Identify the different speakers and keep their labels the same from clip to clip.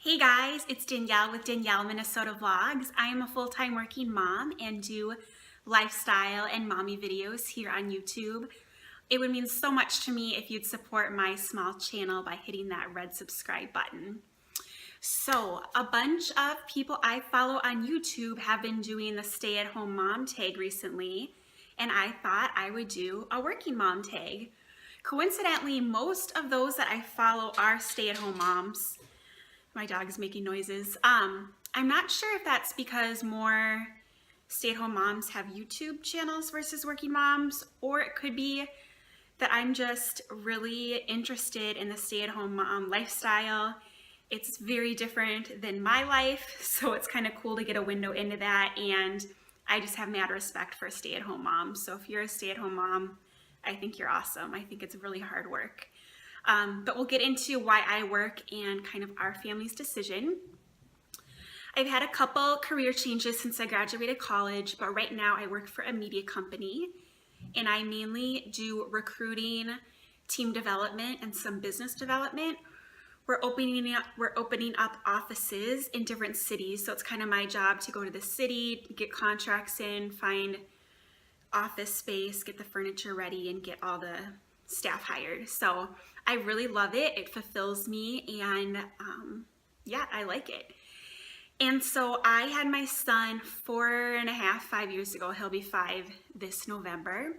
Speaker 1: Hey guys, it's Danielle with Danielle Minnesota Vlogs. I am a full-time working mom and do lifestyle and mommy videos here on YouTube. It would mean so much to me if you'd support my small channel by hitting that red subscribe button. So, a bunch of people I follow on YouTube have been doing the stay-at-home mom tag recently, and I thought I would do a working mom tag. Coincidentally, most of those that I follow are stay-at-home moms. My dog is making noises. I'm not sure if that's because more stay-at-home moms have YouTube channels versus working moms, or it could be that I'm just really interested in the stay-at-home mom lifestyle. It's very different than my life, so it's kind of cool to get a window into that, and I just have mad respect for stay-at-home moms. So if you're a stay-at-home mom, I think you're awesome. I think it's really hard work. But we'll get into why I work and kind of our family's decision. I've had a couple career changes since I graduated college, but right now I work for a media company and I mainly do recruiting, team development, and some business development. We're opening up offices in different cities, so it's kind of my job to go to the city, get contracts in, find office space, get the furniture ready, and get all the staff hired. So I really love it. It fulfills me, and yeah, I like it. And so I had my son 4.5, 5 years ago. He'll be 5 this November.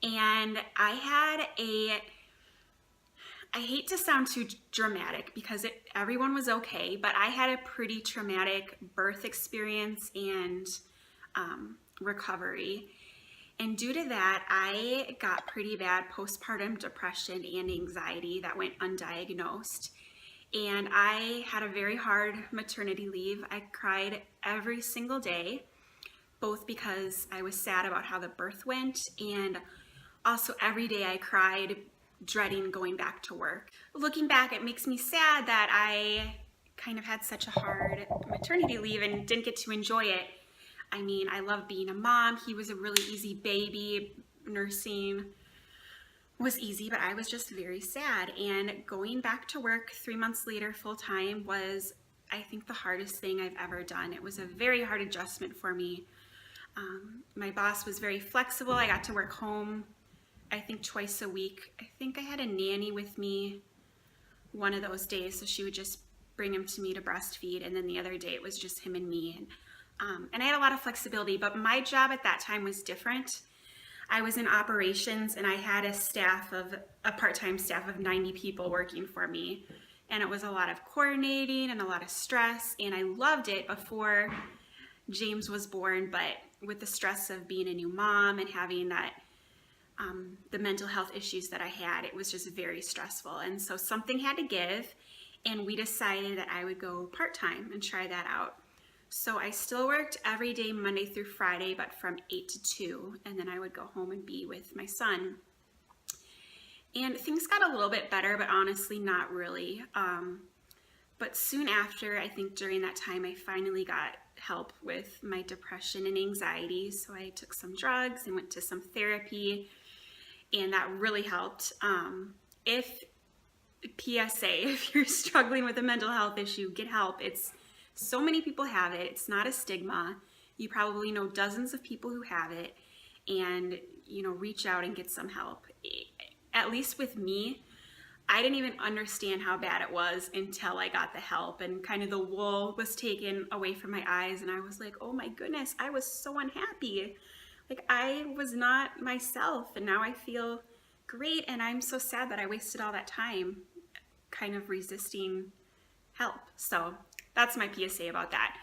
Speaker 1: And I hate to sound too dramatic because everyone was okay, but I had a pretty traumatic birth experience and recovery. And due to that, I got pretty bad postpartum depression and anxiety that went undiagnosed. And I had a very hard maternity leave. I cried every single day, both because I was sad about how the birth went, and also every day I cried dreading going back to work. Looking back, it makes me sad that I kind of had such a hard maternity leave and didn't get to enjoy it. I mean, I love being a mom. He was a really easy baby. Nursing was easy, but I was just very sad. And going back to work 3 months later full time was, I think, the hardest thing I've ever done. It was a very hard adjustment for me. My boss was very flexible. I got to work home, I think, twice a week. I think I had a nanny with me one of those days, so she would just bring him to me to breastfeed, and then the other day it was just him and me. And I had a lot of flexibility, but my job at that time was different. I was in operations and I had a part-time staff of 90 people working for me. And it was a lot of coordinating and a lot of stress, and I loved it before James was born, but with the stress of being a new mom and having that, the mental health issues that I had, it was just very stressful. And so something had to give, and we decided that I would go part-time and try that out. So I still worked every day, Monday through Friday, but from 8 to 2, and then I would go home and be with my son. And things got a little bit better, but honestly, not really. But soon after, I think during that time, I finally got help with my depression and anxiety. So I took some drugs and went to some therapy, and that really helped. If you're struggling with a mental health issue, get help. So many people have it. It's not a stigma. You probably know dozens of people who have it, and reach out and get some help. At least with me, I didn't even understand how bad it was until I got the help, and kind of the wool was taken away from my eyes, and I was like, oh my goodness, I was so unhappy. Like, I was not myself, and now I feel great, and I'm so sad that I wasted all that time kind of resisting help. So that's my PSA about that.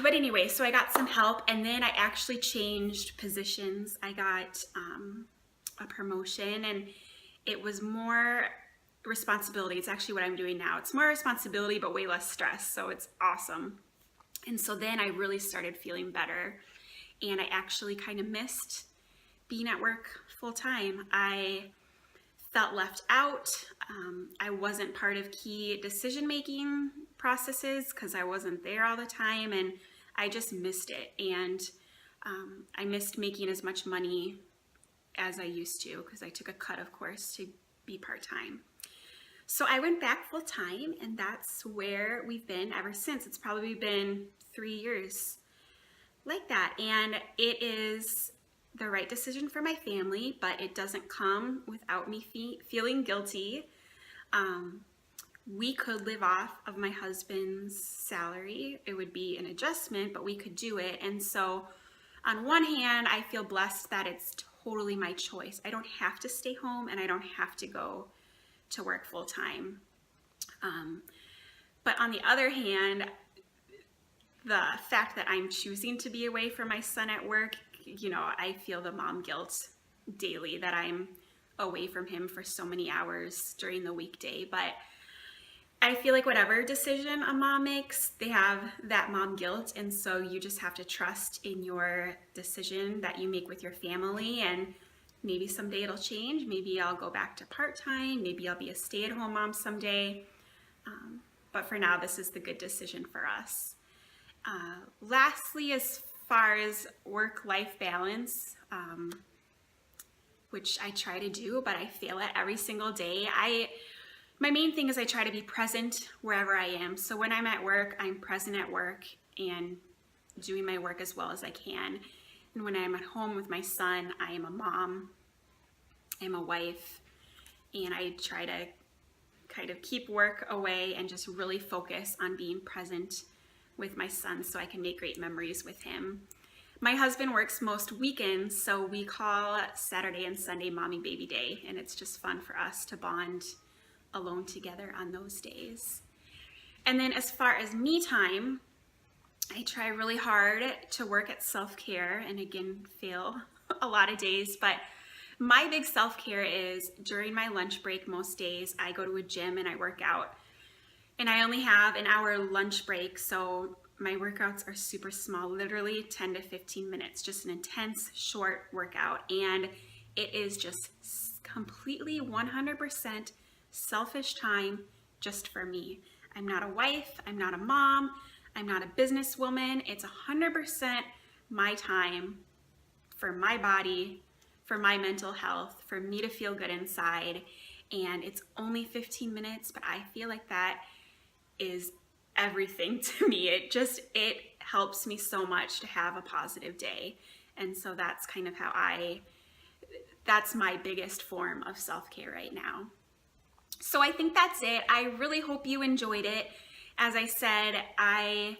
Speaker 1: But anyway, so I got some help, and then I actually changed positions. I got a promotion, and it was more responsibility. It's actually what I'm doing now. It's more responsibility, but way less stress, so it's awesome. And so then I really started feeling better, and I actually kind of missed being at work full time. I felt left out. I wasn't part of key decision-making processes because I wasn't there all the time, and I just missed it. And I missed making as much money as I used to because I took a cut, of course, to be part-time. So I went back full time, and that's where we've been ever since. It's probably been 3 years like that. And it is the right decision for my family, but it doesn't come without me feeling guilty. We could live off of my husband's salary. It would be an adjustment, but we could do it. And so on one hand, I feel blessed that it's totally my choice. I don't have to stay home, and I don't have to go to work full time. But on the other hand, the fact that I'm choosing to be away from my son at work, I feel the mom guilt daily that I'm away from him for so many hours during the weekday. But I feel like whatever decision a mom makes, they have that mom guilt. And so you just have to trust in your decision that you make with your family. And maybe someday it'll change. Maybe I'll go back to part-time. Maybe I'll be a stay-at-home mom someday. But for now, this is the good decision for us. Lastly, as far as work-life balance, which I try to do, but I fail at every single day. My main thing is I try to be present wherever I am. So when I'm at work, I'm present at work and doing my work as well as I can. And when I'm at home with my son, I am a mom, I'm a wife, and I try to kind of keep work away and just really focus on being present with my son so I can make great memories with him. My husband works most weekends, so we call Saturday and Sunday Mommy Baby Day, and it's just fun for us to bond alone together on those days. And then as far as me time, I try really hard to work at self-care, and again, fail a lot of days, but my big self-care is during my lunch break most days, I go to a gym and I work out. And I only have an hour lunch break, so my workouts are super small, literally 10 to 15 minutes, just an intense short workout. And it is just completely 100% selfish time just for me. I'm not a wife, I'm not a mom, I'm not a businesswoman. It's 100% my time for my body, for my mental health, for me to feel good inside. And it's only 15 minutes, but I feel like that is everything to me. It helps me so much to have a positive day. And so that's kind of that's my biggest form of self-care right now. So I think that's it. I really hope you enjoyed it. As I said, I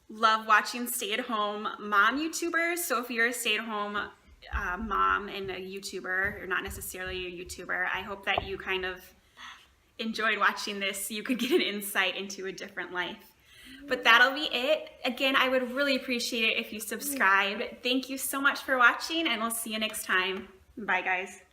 Speaker 1: love watching stay-at-home mom YouTubers. So if you're a stay-at-home mom and a YouTuber, or not necessarily a YouTuber, I hope that you kind of enjoyed watching this so you could get an insight into a different life. But that'll be it. Again, I would really appreciate it if you subscribe. Thank you so much for watching, and we'll see you next time. Bye, guys.